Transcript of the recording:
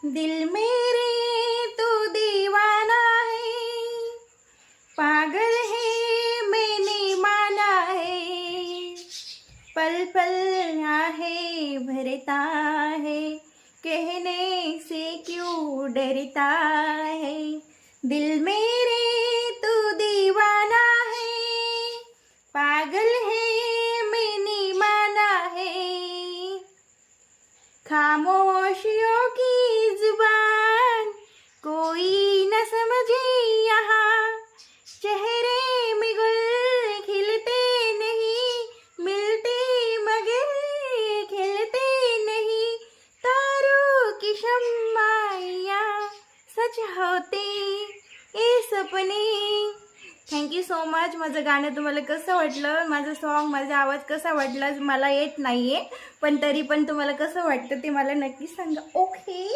दिल मेरे तू दीवाना है, पागल है मैंने माना है, पल पल आहे भरता है, कहने से क्यों डरता है। दिल मेरे तू दीवाना है, पागल है मैंने माना है, खामोशियों की जुबान कोई न समझे यहाँ, चेहरे में गुल खिलते नहीं, मिलते मगर खिलते नहीं, तारों की शम्माइयाँ सच होते ये सपने। Thank you so much. माझं गाणं तुम्हाला कसं वाटलं, माझं सॉन्ग, माझा आवाज कसा वाटला मला येत नाही आहे, पण तरी पण तुम्हाला कसं वाटतं ते मला नक्की सांगा. ओके.